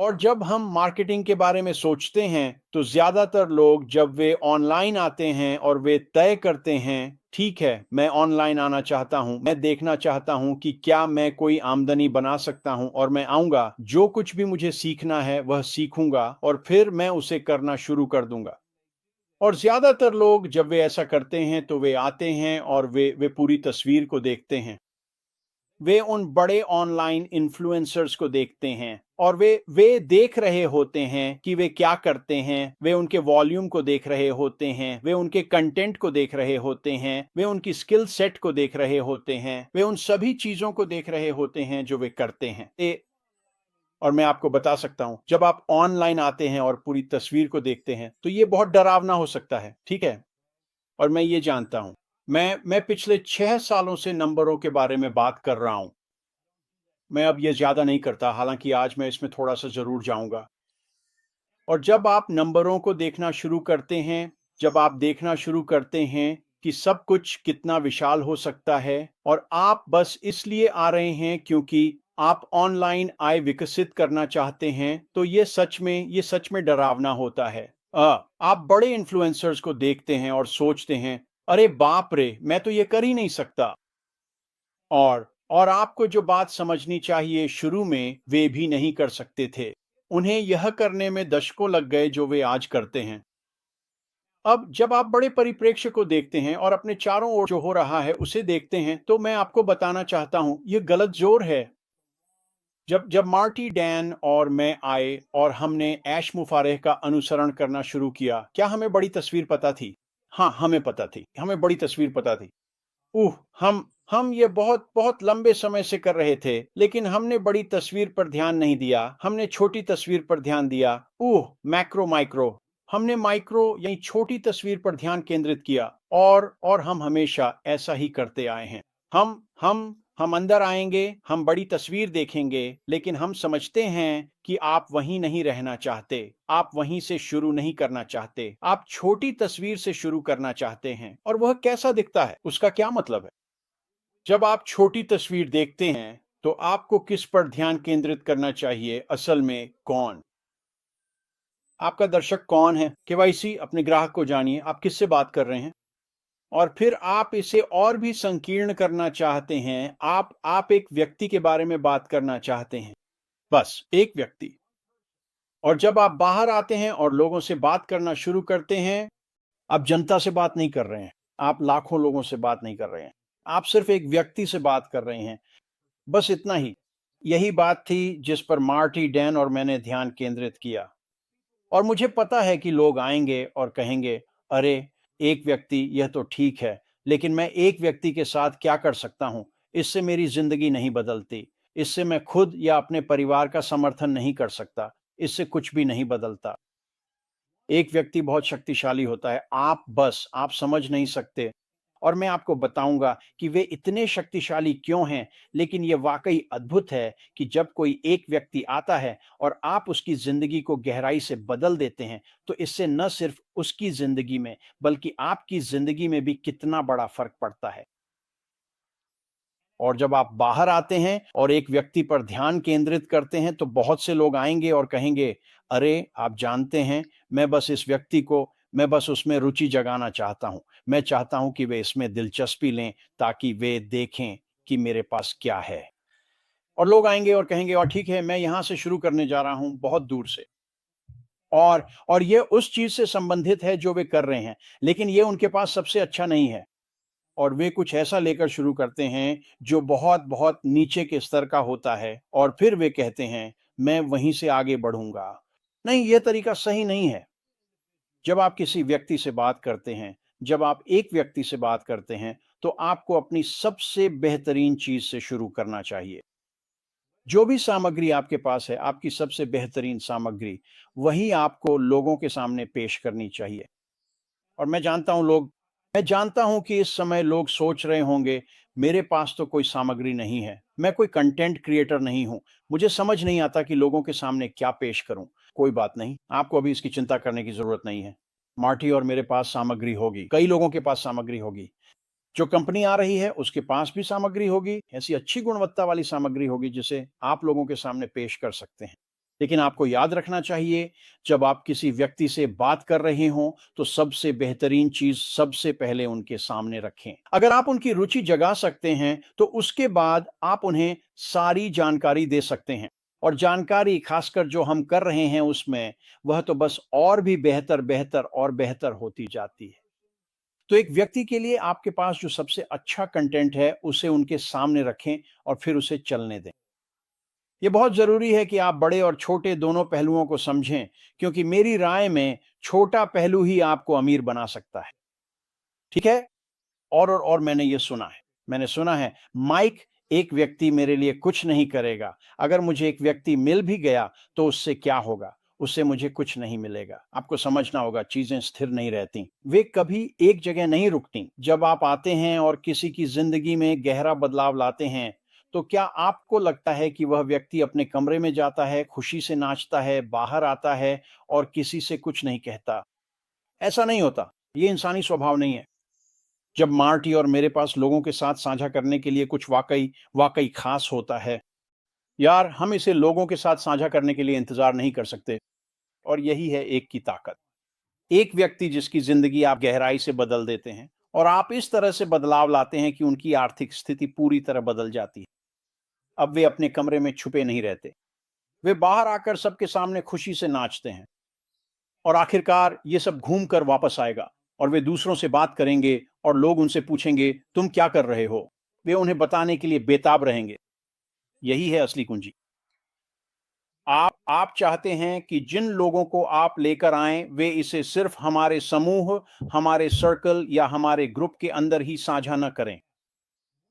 और जब हम मार्केटिंग के बारे में सोचते हैं तो ज़्यादातर लोग जब वे ऑनलाइन आते हैं और वे तय करते हैं, ठीक है, मैं ऑनलाइन आना चाहता हूं, मैं देखना चाहता हूं कि क्या मैं कोई आमदनी बना सकता हूं और मैं आऊंगा, जो कुछ भी मुझे सीखना है वह सीखूंगा और फिर मैं उसे करना शुरू कर दूंगा। और ज़्यादातर लोग जब वे ऐसा करते हैं तो वे आते हैं और वे पूरी तस्वीर को देखते हैं। वे उन बड़े ऑनलाइन इन्फ्लुएंसर्स को देखते हैं और वे देख रहे होते हैं कि वे क्या करते हैं, वे उनके वॉल्यूम को देख रहे होते हैं, वे उनके कंटेंट को देख रहे होते हैं, वे उनकी स्किल सेट को देख रहे होते हैं, वे उन सभी चीज़ों को देख रहे होते हैं जो वे करते हैं। और मैं आपको बता सकता हूं, जब आप ऑनलाइन आते हैं और पूरी तस्वीर को देखते हैं तो ये बहुत डरावना हो सकता है, ठीक है? और मैं ये जानता हूं। मैं पिछले 6 सालों से नंबरों के बारे में बात कर रहा हूं। मैं अब ये ज़्यादा नहीं करता, हालांकि आज मैं इसमें थोड़ा सा ज़रूर जाऊंगा। और जब आप नंबरों को देखना शुरू करते हैं, जब आप देखना शुरू करते हैं कि सब कुछ कितना विशाल हो सकता है और आप बस इसलिए आ रहे हैं क्योंकि आप ऑनलाइन आय विकसित करना चाहते हैं, तो ये सच में डरावना होता है। आप बड़े इन्फ्लुएंसर्स को देखते हैं और सोचते हैं, अरे बाप रे, मैं तो ये कर ही नहीं सकता। और आपको जो बात समझनी चाहिए, शुरू में वे भी नहीं कर सकते थे। उन्हें यह करने में दशकों लग गए जो वे आज करते हैं। अब जब आप बड़े परिप्रेक्ष्य को देखते हैं और अपने चारों ओर जो हो रहा है उसे देखते हैं, तो मैं आपको बताना चाहता हूं, यह गलत जोर है। जब जब मार्टी डैन और मैं आए और हमने ऐश मुफारेह का अनुसरण करना शुरू किया, क्या हमें बड़ी तस्वीर पता थी? हाँ, हमें पता थी, हमें बड़ी तस्वीर पता थी। उह, हम ये बहुत बहुत लंबे समय से कर रहे थे, लेकिन हमने बड़ी तस्वीर पर ध्यान नहीं दिया, हमने छोटी तस्वीर पर ध्यान दिया। मैक्रो माइक्रो, हमने माइक्रो यानी छोटी तस्वीर पर ध्यान केंद्रित किया, और हम हमेशा ऐसा ही करते आए हैं। हम अंदर आएंगे, हम बड़ी तस्वीर देखेंगे, लेकिन हम समझते हैं कि आप वहीं नहीं रहना चाहते, आप वहीं से शुरू नहीं करना चाहते, आप छोटी तस्वीर से शुरू करना चाहते हैं। और वह कैसा दिखता है, उसका क्या मतलब है? जब आप छोटी तस्वीर देखते हैं तो आपको किस पर ध्यान केंद्रित करना चाहिए? असल में कौन आपका दर्शक कौन है? केवाईसी, अपने ग्राहक को जानिए, आप किससे बात कर रहे हैं। और फिर आप इसे और भी संकीर्ण करना चाहते हैं, आप एक व्यक्ति के बारे में बात करना चाहते हैं, बस एक व्यक्ति। और जब आप बाहर आते हैं और लोगों से बात करना शुरू करते हैं, आप जनता से बात नहीं कर रहे हैं, आप लाखों लोगों से बात नहीं कर रहे हैं, आप सिर्फ एक व्यक्ति से बात कर रहे हैं, बस इतना ही। यही बात थी जिस पर मार्टी डैन और मैंने ध्यान केंद्रित किया। और मुझे पता है कि लोग आएंगे और कहेंगे, अरे, एक व्यक्ति, यह तो ठीक है, लेकिन मैं एक व्यक्ति के साथ क्या कर सकता हूं? इससे मेरी जिंदगी नहीं बदलती, इससे मैं खुद या अपने परिवार का समर्थन नहीं कर सकता, इससे कुछ भी नहीं बदलता। एक व्यक्ति बहुत शक्तिशाली होता है, आप समझ नहीं सकते। और मैं आपको बताऊंगा कि वे इतने शक्तिशाली क्यों हैं, लेकिन ये वाकई अद्भुत है कि जब कोई एक व्यक्ति आता है और आप उसकी जिंदगी को गहराई से बदल देते हैं, तो इससे न सिर्फ उसकी जिंदगी में बल्कि आपकी जिंदगी में भी कितना बड़ा फर्क पड़ता है। और जब आप बाहर आते हैं और एक व्यक्ति पर ध्यान केंद्रित करते हैं, तो बहुत से लोग आएंगे और कहेंगे, अरे, आप जानते हैं, मैं बस उसमें रुचि जगाना चाहता हूं, मैं चाहता हूं कि वे इसमें दिलचस्पी लें, ताकि वे देखें कि मेरे पास क्या है। और लोग आएंगे और कहेंगे, और ठीक है, मैं यहां से शुरू करने जा रहा हूं, बहुत दूर से। और ये उस चीज से संबंधित है जो वे कर रहे हैं, लेकिन ये उनके पास सबसे अच्छा नहीं है। और वे कुछ ऐसा लेकर शुरू करते हैं जो बहुत बहुत नीचे के स्तर का होता है, और फिर वे कहते हैं, मैं वहीं से आगे बढ़ूंगा। नहीं, यह तरीका सही नहीं है। जब आप किसी व्यक्ति से बात करते हैं, जब आप एक व्यक्ति से बात करते हैं, तो आपको अपनी सबसे बेहतरीन चीज से शुरू करना चाहिए। जो भी सामग्री आपके पास है, आपकी सबसे बेहतरीन सामग्री, वही आपको लोगों के सामने पेश करनी चाहिए। और मैं जानता हूं कि इस समय लोग सोच रहे होंगे, मेरे पास तो कोई सामग्री नहीं है, मैं कोई कंटेंट क्रिएटर नहीं हूं, मुझे समझ नहीं आता कि लोगों के सामने क्या पेश करूं। कोई बात नहीं, आपको अभी इसकी चिंता करने की जरूरत नहीं है। मार्टी और मेरे पास सामग्री होगी, कई लोगों के पास सामग्री होगी। जो कंपनी आ रही है उसके पास भी सामग्री होगी, ऐसी अच्छी गुणवत्ता वाली सामग्री होगी जिसे आप लोगों के सामने पेश कर सकते हैं। लेकिन आपको याद रखना चाहिए, जब आप किसी व्यक्ति से बात कर रहे हों तो सबसे बेहतरीन चीज सबसे पहले उनके सामने रखें। अगर आप उनकी रुचि जगा सकते हैं तो उसके बाद आप उन्हें सारी जानकारी दे सकते हैं, और जानकारी खासकर जो हम कर रहे हैं उसमें, वह तो बस और भी बेहतर बेहतर और बेहतर होती जाती है। तो एक व्यक्ति के लिए आपके पास जो सबसे अच्छा कंटेंट है उसे उनके सामने रखें और फिर उसे चलने दें। ये बहुत ज़रूरी है कि आप बड़े और छोटे दोनों पहलुओं को समझें, क्योंकि मेरी राय में छोटा पहलू ही आपको अमीर बना सकता है। ठीक है? और मैंने ये सुना है। मैंने सुना है, माइक, एक व्यक्ति मेरे लिए कुछ नहीं करेगा। अगर मुझे एक व्यक्ति मिल भी गया तो उससे क्या होगा? उससे मुझे कुछ नहीं मिलेगा। आपको समझना होगा, चीज़ें स्थिर नहीं रहती। वे कभी एक जगह नहीं रुकती। जब आप आते हैं और किसी की ज़िंदगी में गहरा बदलाव लाते हैं, तो क्या आपको लगता है कि वह व्यक्ति अपने कमरे में जाता है, खुशी से नाचता है, बाहर आता है और किसी से कुछ नहीं कहता? ऐसा नहीं होता। ये इंसानी स्वभाव नहीं है। जब मार्टी और मेरे पास लोगों के साथ साझा करने के लिए कुछ वाकई वाकई खास होता है, यार, हम इसे लोगों के साथ साझा करने के लिए इंतजार नहीं कर सकते। और यही है एक की ताकत। एक व्यक्ति जिसकी जिंदगी आप गहराई से बदल देते हैं, और आप इस तरह से बदलाव लाते हैं कि उनकी आर्थिक स्थिति पूरी तरह बदल जाती है। अब वे अपने कमरे में छुपे नहीं रहते, वे बाहर आकर सबके सामने खुशी से नाचते हैं। और आखिरकार ये सब घूम कर वापस आएगा, और वे दूसरों से बात करेंगे और लोग उनसे पूछेंगे, तुम क्या कर रहे हो? वे उन्हें बताने के लिए बेताब रहेंगे। यही है असली कुंजी। आप चाहते हैं कि जिन लोगों को आप लेकर आएं, वे इसे सिर्फ हमारे समूह, हमारे सर्कल या हमारे ग्रुप के अंदर ही साझा न करें।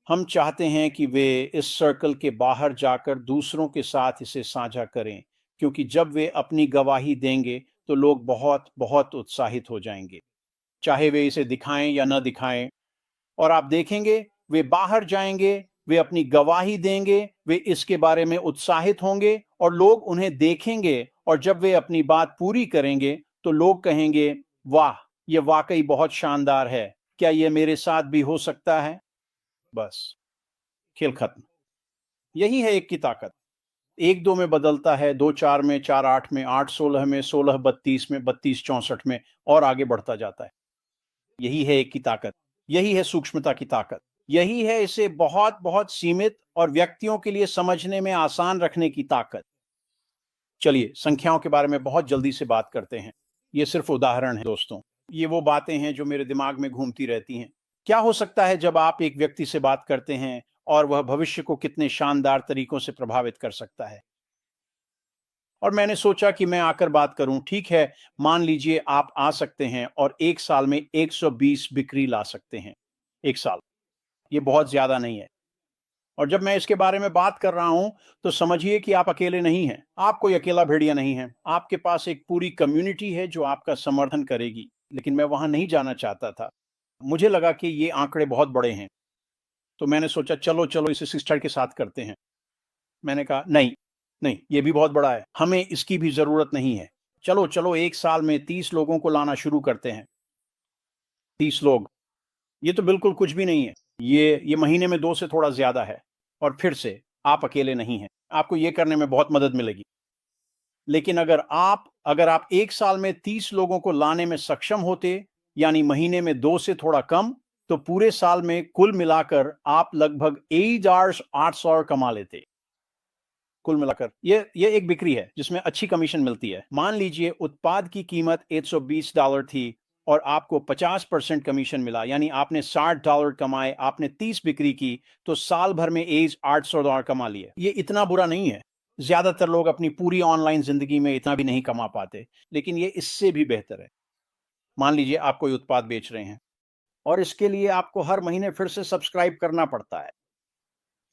हम चाहते हैं कि वे इस सर्कल के बाहर जाकर दूसरों के साथ इसे साझा करें, क्योंकि जब वे अपनी गवाही देंगे तो लोग बहुत बहुत उत्साहित हो जाएंगे, चाहे वे इसे दिखाएं या न दिखाएं। और आप देखेंगे, वे बाहर जाएंगे, वे अपनी गवाही देंगे, वे इसके बारे में उत्साहित होंगे और लोग उन्हें देखेंगे, और जब वे अपनी बात पूरी करेंगे तो लोग कहेंगे, वाह, ये वाकई बहुत शानदार है, क्या ये मेरे साथ भी हो सकता है? बस, खेल खत्म। यही है एक की ताकत। एक दो में बदलता है, दो चार में, चार आठ में, आठ सोलह में, सोलह बत्तीस में, बत्तीस चौसठ में, और आगे बढ़ता जाता है। यही है एक की ताकत। यही है सूक्ष्मता की ताकत। यही है इसे बहुत बहुत सीमित और व्यक्तियों के लिए समझने में आसान रखने की ताकत। चलिए, संख्याओं के बारे में बहुत जल्दी से बात करते हैं। ये सिर्फ उदाहरण है दोस्तों। ये वो बातें हैं जो मेरे दिमाग में घूमती रहती हैं। क्या हो सकता है जब आप एक व्यक्ति से बात करते हैं और वह भविष्य को कितने शानदार तरीकों से प्रभावित कर सकता है? और मैंने सोचा कि मैं आकर बात करूं। ठीक है, मान लीजिए आप आ सकते हैं और एक साल में 120 बिक्री ला सकते हैं। एक साल, ये बहुत ज्यादा नहीं है। और जब मैं इसके बारे में बात कर रहा हूं तो समझिए कि आप अकेले नहीं हैं। आप कोई अकेला भेड़िया नहीं हैं। आपके पास एक पूरी कम्युनिटी है जो आपका समर्थन करेगी। लेकिन मैं वहां नहीं जाना चाहता था। मुझे लगा कि ये आंकड़े बहुत बड़े हैं, तो मैंने सोचा चलो चलो इसे सिस्टर के साथ करते हैं। मैंने कहा नहीं, नहीं, ये भी बहुत बड़ा है, हमें इसकी भी ज़रूरत नहीं है। चलो, चलो, 1 साल में 30 लोगों को लाना शुरू करते हैं। 30 लोग, ये तो बिल्कुल कुछ भी नहीं है। ये महीने में 2 से थोड़ा ज़्यादा है। और फिर से, आप अकेले नहीं हैं। आपको ये करने में बहुत मदद मिलेगी। लेकिन अगर आप 1 साल में 30 लोगों को लाने में सक्षम होते, यानी महीने में 2 से थोड़ा कम, तो पूरे साल में कुल मिलाकर आप लगभग $8,800 कमा लेते। कुल मिलाकर ये एक बिक्री है जिसमें अच्छी कमीशन मिलती है। मान लीजिए उत्पाद की कीमत $120 थी और आपको 50% कमीशन मिला, यानी आपने $60 कमाए, आपने 30 बिक्री की, तो साल भर में एज $800 कमा लिए। ये इतना बुरा नहीं है। ज्यादातर लोग अपनी पूरी ऑनलाइन जिंदगी में इतना भी नहीं कमा पाते, लेकिन ये इससे भी बेहतर है। मान लीजिए आप कोई उत्पाद बेच रहे हैं और इसके लिए आपको हर महीने फिर से सब्सक्राइब करना पड़ता है।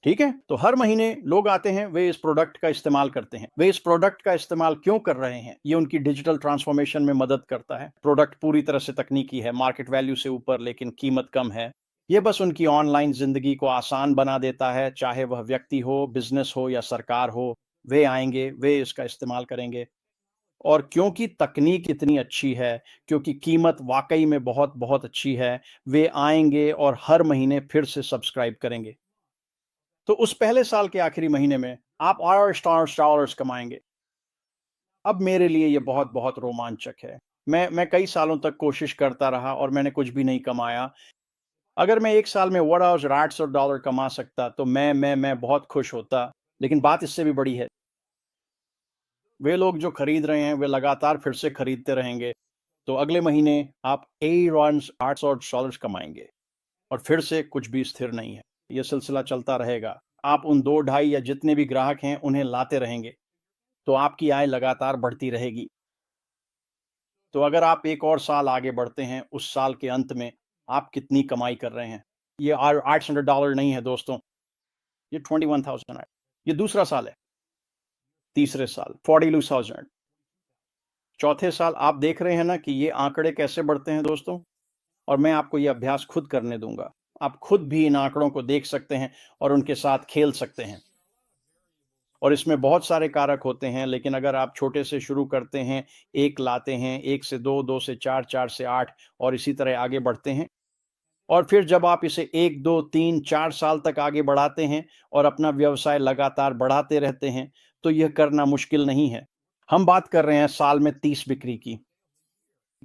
ठीक है, तो हर महीने लोग आते हैं, वे इस प्रोडक्ट का इस्तेमाल करते हैं। वे इस प्रोडक्ट का इस्तेमाल क्यों कर रहे हैं? ये उनकी डिजिटल ट्रांसफॉर्मेशन में मदद करता है। प्रोडक्ट पूरी तरह से तकनीकी है, मार्केट वैल्यू से ऊपर, लेकिन कीमत कम है। ये बस उनकी ऑनलाइन जिंदगी को आसान बना देता है। चाहे वह व्यक्ति हो, बिजनेस हो या सरकार हो, वे आएंगे, वे इसका इस्तेमाल करेंगे। और क्योंकि तकनीक इतनी अच्छी है, क्योंकि कीमत वाकई में बहुत बहुत अच्छी है, वे आएंगे और हर महीने फिर से सब्सक्राइब करेंगे। तो उस पहले साल के आखिरी महीने में आप $8 कमाएंगे। अब मेरे लिए ये बहुत बहुत रोमांचक है। मैं कई सालों तक कोशिश करता रहा और मैंने कुछ भी नहीं कमाया। अगर मैं 1 साल में वुडहाउस और $800 कमा सकता तो मैं बहुत खुश होता। लेकिन बात इससे भी बड़ी है। वे लोग जो खरीद रहे हैं, वे लगातार फिर से खरीदते रहेंगे। तो अगले महीने आप $800 कमाएँगे और फिर से कुछ भी स्थिर नहीं है। ये सिलसिला चलता रहेगा। आप उन 2 ढाई या जितने भी ग्राहक हैं, उन्हें लाते रहेंगे, तो आपकी आय लगातार बढ़ती रहेगी। तो अगर आप 1 और साल आगे बढ़ते हैं, उस साल के अंत में आप कितनी कमाई कर रहे हैं? ये $800 नहीं है दोस्तों, ये 21,000 है। ये दूसरा साल है। तीसरे साल 42,000। चौथे साल आप देख रहे हैं ना कि ये आंकड़े कैसे बढ़ते हैं दोस्तों? और मैं आपको ये अभ्यास खुद करने दूँगा। आप खुद भी इन आंकड़ों को देख सकते हैं और उनके साथ खेल सकते हैं। और इसमें बहुत सारे कारक होते हैं, लेकिन अगर आप छोटे से शुरू करते हैं, 1 लाते हैं, 1 से 2, 2 से 4, 4 से 8 और इसी तरह आगे बढ़ते हैं। और फिर जब आप इसे 1, 2, 3, 4 साल तक आगे बढ़ाते हैं और अपना व्यवसाय लगातार बढ़ाते रहते हैं, तो यह करना मुश्किल नहीं है। हम बात कर रहे हैं साल में 30 बिक्री की।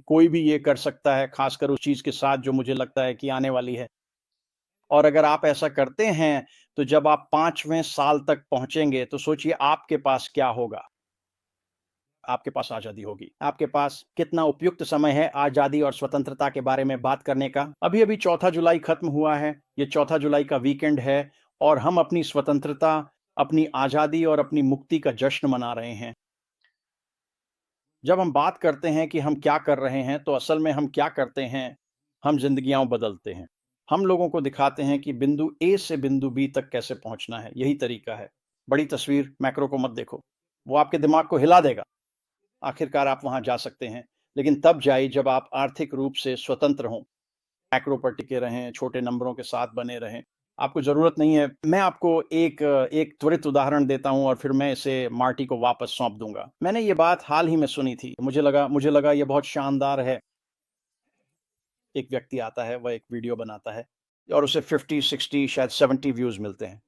कोई भी ये कर सकता है, खासकर उस चीज़ के साथ जो मुझे लगता है कि आने वाली है। और अगर आप ऐसा करते हैं, तो जब आप 5वें साल तक पहुँचेंगे, तो सोचिए आपके पास क्या होगा? आपके पास आज़ादी होगी। आपके पास कितना उपयुक्त समय है आज़ादी और स्वतंत्रता के बारे में बात करने का। अभी-अभी 4 जुलाई खत्म हुआ है। ये 4 जुलाई का वीकेंड है और हम अपनी स्वतंत्रता, अपनी आज़ादी और अपनी मुक्ति का जश्न मना रहे हैं। जब हम बात करते हैं कि हम क्या कर रहे हैं, तो असल में हम क्या करते हैं? हम ज़िंदगियाँ बदलते हैं। हम लोगों को दिखाते हैं कि बिंदु ए से बिंदु बी तक कैसे पहुँचना है, यही तरीका है। बड़ी तस्वीर, मैक्रो को मत देखो। वो आपके दिमाग को हिला देगा। आखिरकार आप वहाँ जा सकते हैं, लेकिन तब जाइए जब आप आर्थिक रूप से स्वतंत्र हों। मैक्रो पर टिके रहें, छोटे नंबरों के साथ बने रहें। आपको ज़रूरत नहीं है। मैं आपको एक त्वरित उदाहरण देता हूँ और फिर मैं इसे मार्टी को वापस सौंप दूँगा। मैंने ये बात हाल ही में सुनी थी। मुझे लगा ये बहुत शानदार है। एक व्यक्ति आता है, वह एक वीडियो बनाता है और उसे 50, 60 शायद 70 व्यूज़ मिलते हैं।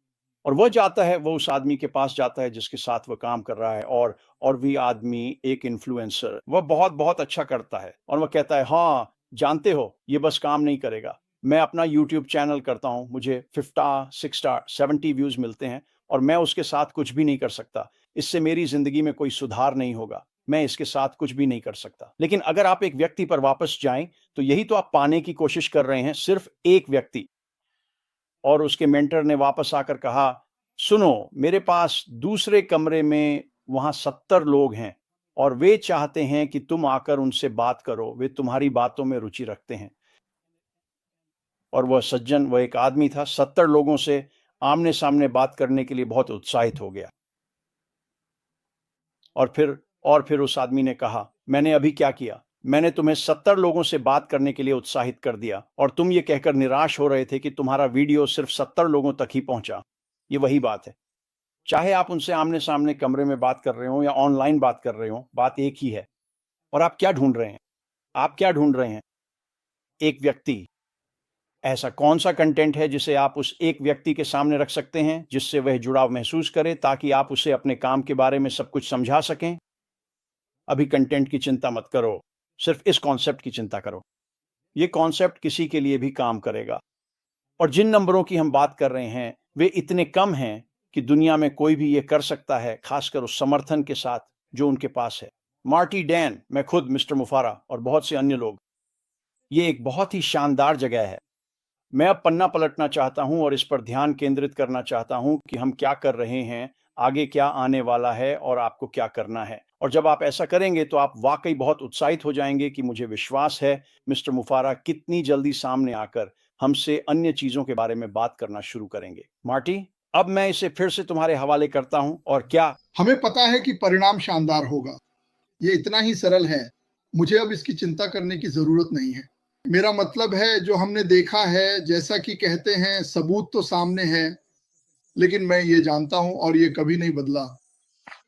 और वह जाता है, वो उस आदमी के पास जाता है जिसके साथ वो काम कर रहा है और भी आदमी एक इन्फ्लुएंसर, वह बहुत-बहुत अच्छा करता है और वह कहता है, "हाँ, जानते हो, ये बस काम नहीं करेगा। मैं अपना यूट्यूब चैनल करता हूँ, मुझे 50, 60, 70 व्यूज़ मिलते हैं और मैं उसके साथ कुछ भी नहीं कर सकता। इससे मेरी ज़िंदगी में कोई सुधार नहीं होगा। मैं इसके साथ कुछ भी नहीं कर सकता।" लेकिन अगर आप एक व्यक्ति पर वापस जाएँ, तो यही तो आप पाने की कोशिश कर रहे हैं, सिर्फ़ एक व्यक्ति। और उसके मेंटर ने वापस आकर कहा, "सुनो, मेरे पास दूसरे कमरे में वहाँ 70 लोग हैं और वे चाहते हैं कि तुम आकर उनसे बात करो, वे तुम्हारी बातों में रुचि रखते हैं।" और वह सज्जन, वह एक आदमी था, 70 लोगों से आमने-सामने बात करने के लिए बहुत उत्साहित हो गया। और फिर उस आदमी ने कहा, "मैंने अभी क्या किया? मैंने तुम्हें 70 लोगों से बात करने के लिए उत्साहित कर दिया और तुम ये कहकर निराश हो रहे थे कि तुम्हारा वीडियो सिर्फ 70 लोगों तक ही पहुंचा।" ये वही बात है। चाहे आप उनसे आमने-सामने कमरे में बात कर रहे हों या ऑनलाइन बात कर रहे हों, बात एक ही है। और आप क्या ढूँढ रहे हैं? आप क्या ढूँढ रहे हैं? एक व्यक्ति। ऐसा कौन-सा कंटेंट है जिसे आप उस एक व्यक्ति के सामने रख सकते हैं, जिससे वह जुड़ाव महसूस करे ताकि आप उसे अपने काम के बारे में सब कुछ समझा सकें? अभी कंटेंट की चिंता मत करो, सिर्फ इस कॉन्सेप्ट की चिंता करो। ये कॉन्सेप्ट किसी के लिए भी काम करेगा। और जिन नंबरों की हम बात कर रहे हैं, वे इतने कम हैं कि दुनिया में कोई भी ये कर सकता है, खासकर उस समर्थन के साथ जो उनके पास है। मार्टी डैन, मैं खुद, मिस्टर मुफारा और बहुत से अन्य लोग। ये एक बहुत ही शानदार जगह है। मैं अब पन्ना पलटना चाहता हूं और इस पर ध्यान केंद्रित करना चाहता हूं कि हम क्या कर रहे हैं, आगे क्या आने वाला है और आपको क्या करना है। और जब आप ऐसा करेंगे तो आप वाकई बहुत उत्साहित हो जाएंगे कि मुझे विश्वास है मिस्टर मुफारा कितनी जल्दी सामने आकर हमसे अन्य चीज़ों के बारे में बात करना शुरू करेंगे। मार्टी, अब मैं इसे फिर से तुम्हारे हवाले करता हूं और क्या हमें पता है कि परिणाम शानदार होगा। ये इतना ही सरल है। मुझे अब इसकी चिंता करने की ज़रूरत नहीं है। मेरा मतलब है जो हमने देखा है, जैसा कि कहते हैं सबूत तो सामने है, लेकिन मैं ये जानता हूँ और ये कभी नहीं बदला।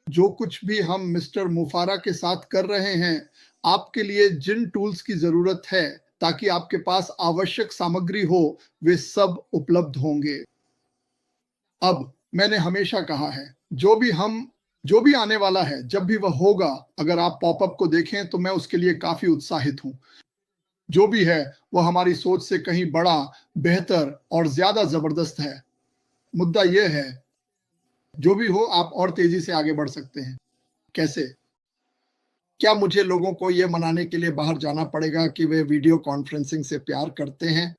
जो कुछ भी हम मिस्टर मुफारा के साथ कर रहे हैं, आपके लिए जिन टूल्स की ज़रूरत है ताकि आपके पास आवश्यक सामग्री हो, वे सब उपलब्ध होंगे। अब मैंने हमेशा कहा है, जो भी हम जो भी आने वाला है, जब भी वह होगा, अगर आप पॉपअप को देखें तो मैं उसके लिए काफी उत्साहित हूं। जो भी है वह हमारी सोच से कहीं बड़ा, बेहतर और ज्यादा जबरदस्त है। मुद्दा यह है, जो भी हो आप और तेजी से आगे बढ़ सकते हैं। कैसे? क्या मुझे लोगों को यह मनाने के लिए बाहर जाना पड़ेगा कि वे वीडियो कॉन्फ्रेंसिंग से प्यार करते हैं?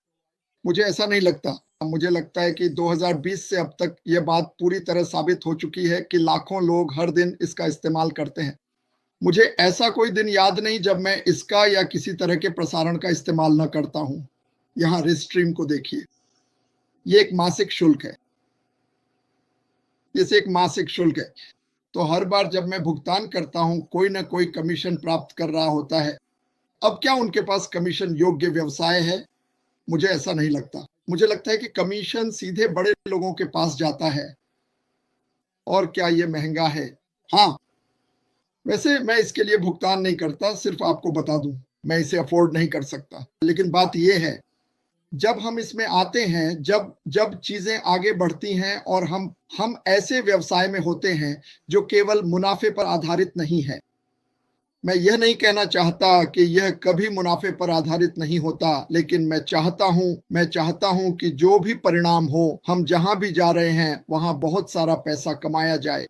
मुझे ऐसा नहीं लगता। मुझे लगता है कि 2020 से अब तक यह बात पूरी तरह साबित हो चुकी है कि लाखों लोग हर दिन इसका इस्तेमाल करते हैं। मुझे ऐसा कोई दिन याद नहीं जब मैं इसका या किसी तरह के प्रसारण का इस्तेमाल न करता हूं। यहाँ रेस्ट्रीम को देखिए। ये एक मासिक शुल्क है। जैसे एक मासिक शुल्क है, तो हर बार जब मैं भुगतान करता हूं, कोई ना कोई कमीशन प्राप्त कर रहा होता है। अब क्या उनके पास कमीशन योग्य व्यवसाय है? मुझे ऐसा नहीं लगता। मुझे लगता है कि कमीशन सीधे बड़े लोगों के पास जाता है। और क्या ये महंगा है? हाँ, वैसे मैं इसके लिए भुगतान नहीं करता, सिर्फ आपको बता दूं, मैं इसे अफोर्ड नहीं कर सकता। लेकिन बात यह है, जब हम इसमें आते हैं, जब जब चीजें आगे बढ़ती हैं और हम ऐसे व्यवसाय में होते हैं जो केवल मुनाफे पर आधारित नहीं है। मैं यह नहीं कहना चाहता कि यह कभी मुनाफे पर आधारित नहीं होता, लेकिन मैं चाहता हूं कि जो भी परिणाम हो, हम जहां भी जा रहे हैं वहां बहुत सारा पैसा कमाया जाए।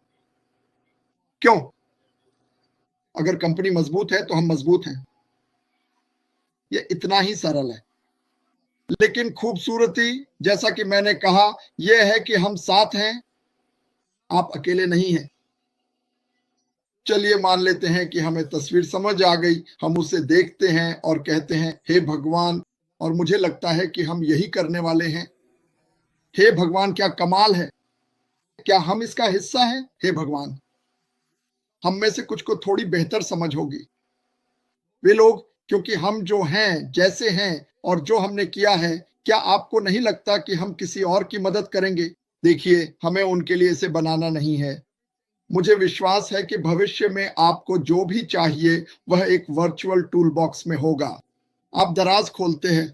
क्यों? अगर कंपनी मजबूत है तो हम मजबूत हैं। यह इतना ही सरल है। लेकिन खूबसूरती, जैसा कि मैंने कहा, यह है कि हम साथ हैं, आप अकेले नहीं हैं। चलिए मान लेते हैं कि हमें तस्वीर समझ आ गई। हम उसे देखते हैं और कहते हैं, हे भगवान, और मुझे लगता है कि हम यही करने वाले हैं। हे भगवान, क्या कमाल है! क्या हम इसका हिस्सा हैं? हे भगवान, हम में से कुछ को थोड़ी बेहतर समझ होगी। वे लोग, क्योंकि हम जो हैं, जैसे हैं और जो हमने किया है, क्या आपको नहीं लगता कि हम किसी और की मदद करेंगे? देखिए, हमें उनके लिए इसे बनाना नहीं है। मुझे विश्वास है कि भविष्य में आपको जो भी चाहिए वह एक वर्चुअल टूल बॉक्स में होगा। आप दराज खोलते हैं,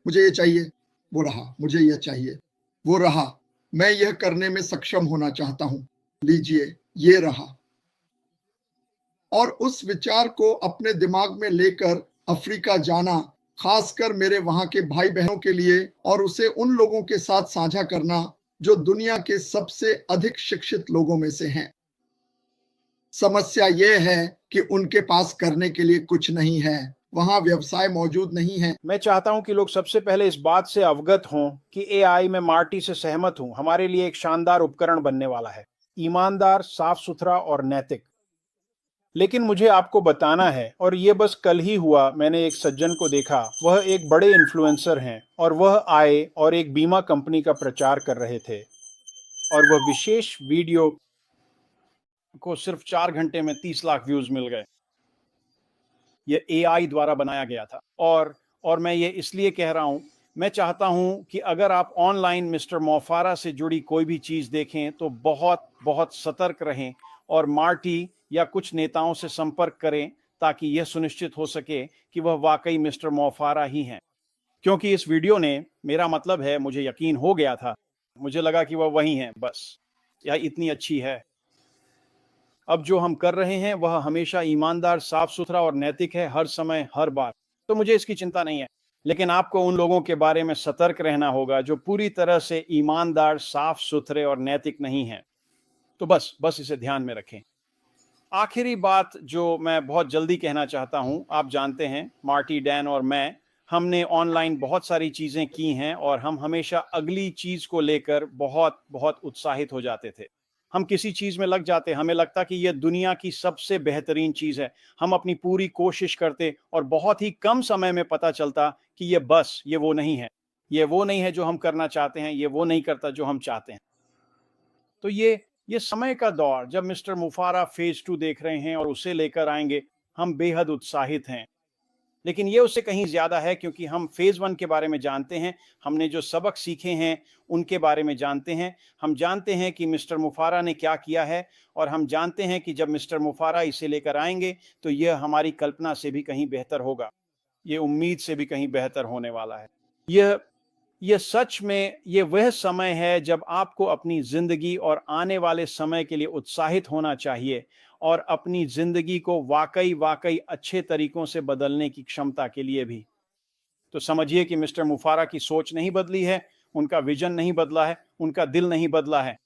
मुझे ये चाहिए, वो रहा, मुझे यह चाहिए, वो रहा, मैं यह करने में सक्षम होना चाहता हूं, लीजिए, ये रहा। और उस विचार को अपने दिमाग में लेकर अफ्रीका जाना, खासकर मेरे वहां के भाई बहनों के लिए, और उसे उन लोगों के साथ साझा करना जो दुनिया के सबसे अधिक शिक्षित लोगों में से हैं। समस्या यह है कि उनके पास करने के लिए कुछ नहीं है, वहां व्यवसाय मौजूद नहीं है। मैं चाहता हूं कि लोग सबसे पहले इस बात से अवगत हों कि एआई, मैं मार्टी से सहमत हूं, हमारे लिए एक शानदार उपकरण बनने वाला है, ईमानदार, साफ सुथरा और नैतिक। लेकिन मुझे आपको बताना है, और ये बस कल ही हुआ, मैंने एक सज्जन को देखा, वह एक बड़े इन्फ्लुएंसर हैं और वह आए और एक बीमा कंपनी का प्रचार कर रहे थे, और वह विशेष वीडियो को सिर्फ 4 घंटे में 30 लाख व्यूज मिल गए। यह एआई द्वारा बनाया गया था। और मैं ये इसलिए कह रहा हूँ, मैं चाहता हूँ कि अगर आप ऑनलाइन मिस्टर मोफारा से जुड़ी कोई भी चीज़ देखें तो बहुत बहुत सतर्क रहें और मार्टी या कुछ नेताओं से संपर्क करें, ताकि यह सुनिश्चित हो सके कि वह वाकई मिस्टर मोफारा ही हैं। क्योंकि इस वीडियो ने, मेरा मतलब है, मुझे यकीन हो गया था, मुझे लगा कि वह वही हैं, बस यह इतनी अच्छी है। अब जो हम कर रहे हैं वह हमेशा ईमानदार, साफ सुथरा और नैतिक है, हर समय, हर बार। तो मुझे इसकी चिंता नहीं है। लेकिन आपको उन लोगों के बारे में सतर्क रहना होगा जो पूरी तरह से ईमानदार, साफ सुथरे और नैतिक नहीं हैं। तो बस इसे ध्यान में रखें। आखिरी बात जो मैं बहुत जल्दी कहना चाहता हूं, आप जानते हैं, मार्टी, डैन और मैं, हमने ऑनलाइन बहुत सारी चीजें की हैं और हम हमेशा अगली चीज को लेकर बहुत बहुत उत्साहित हो जाते थे। हम किसी चीज में लग जाते, हमें लगता कि यह दुनिया की सबसे बेहतरीन चीज है। हम अपनी पूरी कोशिश करते और बहुत ही कम समय में पता चलता कि ये वो नहीं है, ये वो नहीं है जो हम करना चाहते हैं, ये वो नहीं करता जो हम चाहते हैं। तो ये समय का दौर, जब मिस्टर मुफारा फेज 2 देख रहे हैं और उसे लेकर आएंगे, हम बेहद उत्साहित हैं। लेकिन ये उससे कहीं ज्यादा है, क्योंकि हम फेज 1 के बारे में जानते हैं, हमने जो सबक सीखे हैं उनके बारे में जानते हैं, हम जानते हैं कि मिस्टर मुफारा ने क्या किया है, और हम जानते हैं कि जब मिस्टर मुफारा इसे लेकर आएंगे तो यह हमारी कल्पना से भी कहीं बेहतर होगा, ये उम्मीद से भी कहीं बेहतर होने वाला है। यह ये सच में ये वह समय है जब आपको अपनी जिंदगी और आने वाले समय के लिए उत्साहित होना चाहिए और अपनी जिंदगी को वाकई वाकई अच्छे तरीकों से बदलने की क्षमता के लिए भी। तो समझिए कि मिस्टर मुफारा की सोच नहीं बदली है, उनका विजन नहीं बदला है, उनका दिल नहीं बदला है।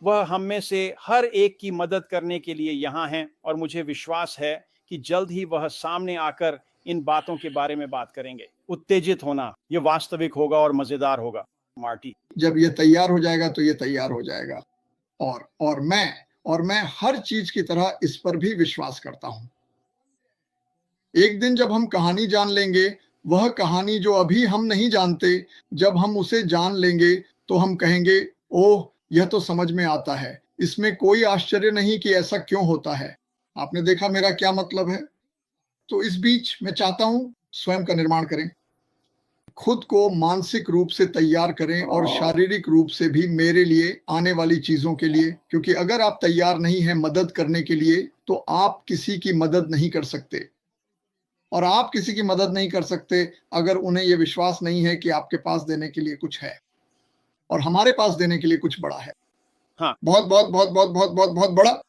वह हम में से हर एक की मदद करने के लिए यहाँ हैं और मुझे विश्वास है कि जल्द ही वह सामने आकर इन बातों के बारे में बात करेंगे। उत्तेजित होना ये वास्तविक होगा और मजेदार होगा। मार्टी, जब ये तैयार हो जाएगा तो ये तैयार हो जाएगा। और मैं हर चीज की तरह इस पर भी विश्वास करता हूं। एक दिन जब हम कहानी जान लेंगे, वह कहानी जो अभी हम नहीं जानते, जब हम उसे जान लेंगे तो हम कहेंगे, ओह, यह तो समझ में आता है। इसमें कोई आश्चर्य नहीं कि ऐसा क्यों होता है। आपने देखा मेरा क्या मतलब है? तो इस बीच मैं चाहता हूं स्वयं का निर्माण करें, खुद को मानसिक रूप से तैयार करें और शारीरिक रूप से भी मेरे लिए आने वाली चीजों के लिए, क्योंकि अगर आप तैयार नहीं हैं मदद करने के लिए तो आप किसी की मदद नहीं कर सकते। और आप किसी की मदद नहीं कर सकते अगर उन्हें यह विश्वास नहीं है कि आपके पास देने के लिए कुछ है और हमारे पास देने के लिए कुछ बड़ा है। हाँ, बहुत बहुत बहुत बहुत बहुत बहुत बहुत बड़ा